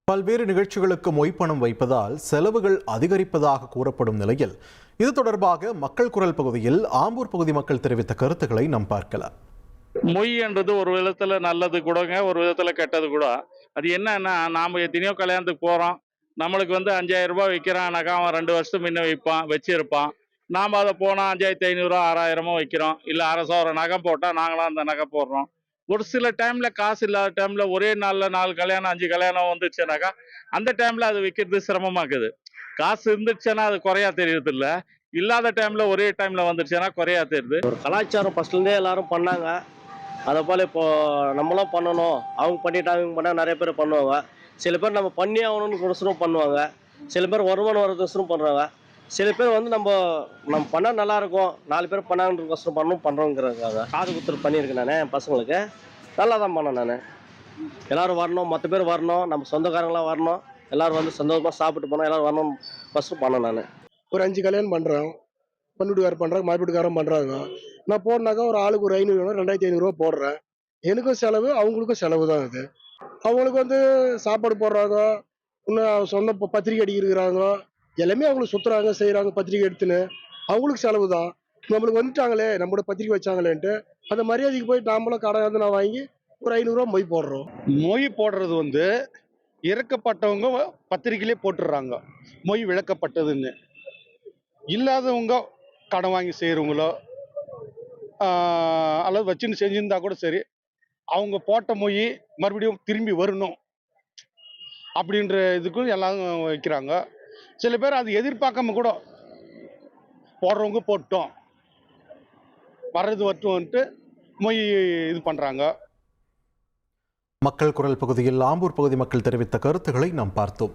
பல்வேறு நிகழ்ச்சிகளுக்கு மொய்ப்பணம் வைப்பதால் செலவுகள் அதிகரிப்பதாக கூறப்படும் நிலையில் இது தொடர்பாக மக்கள் குரல் பகுதியில் ஆம்பூர் பகுதி மக்கள் தெரிவித்த கருத்துக்களை நாம் பார்க்கலாம். மொய் என்றது ஒரு விதத்துல நல்லது கூடங்க, ஒரு விதத்துல கெட்டது கூட. அது என்னன்னா, நாம எத்தனையோ கல்யாணத்துக்கு போறோம். நம்மளுக்கு 5,000 ரூபாய் வைக்கிறான்னாக்கா, அவன் 2 வருஷத்துக்கு முன்ன வச்சிருப்பான். நாம அதை போனா 5,500 6,000 வைக்கிறோம். இல்ல அரை சவரம் நகை போட்டா நாங்களும் அந்த நகை போடுறோம். ஒரு சில டைம்ல காசு இல்லாத டைம்ல ஒரே நாள்ல 4 கல்யாணம் 5 கல்யாணம் வந்துச்சுனாக்கா, அந்த டைம்ல அது விற்கிறது சிரமமாக்குது. காசு இருந்துச்சுன்னா அது குறையா தெரியறது இல்ல. இல்லாத டைம்ல ஒரே டைம்ல வந்துருச்சுன்னா குறையா தெரியுது. ஒரு கலாச்சாரம் ஃபர்ஸ்ட்லேருந்தே எல்லாரும் பண்ணாங்க. அதை போல் இப்போ நம்மளும் பண்ணணும். அவங்க பண்ணிட்டாங்க, இவங்க பண்ணால் நிறைய பேர் பண்ணுவாங்க. சில பேர் நம்ம பண்ணி ஆகணும்னு கொசரம் பண்ணுவாங்க. சில பேர் வருமானம் வரதுக்கோசரம் பண்ணுறாங்க. சில பேர் நம்ம பண்ணால் நல்லாயிருக்கும், 4 பேர் பண்ணாங்கன்றதுக்கோசரம் பண்ணுறோங்கிறதுக்காக காது குத்துரு பண்ணியிருக்கேன். நான் என் பசங்களுக்கு நல்லா தான் பண்ணேன். நான் எல்லோரும் வரணும், மற்ற பேர் வரணும், நம்ம சொந்தக்காரங்களாம் வரணும், எல்லோரும் சந்தோஷமாக சாப்பிட்டு போனோம், எல்லோரும் வரணும் ஃபஸ்ட்டு பண்ணேன். நான் ஒரு 5 கல்யாணம் பண்ணுறோம். பொண்ணு வீட்டுக்காரர் பண்ணுறாங்க, மாப்பிள்ளை வீட்டுக்காரரும் பண்ணுறாங்க. நான் போடனாக்கா ஒரு ஆளுக்கு ஒரு 500 2,500 போடுறேன். எனக்கும் செலவு, அவங்களுக்கும் செலவு தான். அது அவங்களுக்கு சாப்பாடு போடுறாங்க, இன்னும் சொந்த பத்திரிக்கை அடிக்கிறாங்க, எல்லாமே அவங்களுக்கு சுற்றுறாங்க, செய்கிறாங்க, பத்திரிக்கை எடுத்துன்னு அவங்களுக்கு செலவு தான். நம்மளுக்கு வந்துட்டாங்களே, நம்மளோட பத்திரிக்கை வச்சாங்களேன்ட்டு அந்த மரியாதைக்கு போய் நாமளும் கடை நான் வாங்கி ஒரு 500 மொய் போடுறோம். மொய் போடுறது இறக்கப்பட்டவங்க பத்திரிக்கையிலே போட்டுடுறாங்க மொய் விளக்கப்பட்டதுன்னு. இல்லாதவங்க கடன் வாங்கி செய்கிறவங்களோ அல்லது வச்சுன்னு செஞ்சுருந்தா கூட சரி, அவங்க போட்ட மொய் மறுபடியும் திரும்பி வரணும் அப்படின்ற இதுக்கும் எல்லாரும் வைக்கிறாங்க. சில பேர் அது எதிர்பார்க்காம கூட போடுறவங்க போட்டோம் வர்றது வரட்டும்ன்ட்டு மொய் இது பண்ணுறாங்க. மக்கள் குரல் பகுதியில் ஆம்பூர் பகுதி மக்கள் தெரிவித்த கருத்துக்களை நாம் பார்த்தோம்.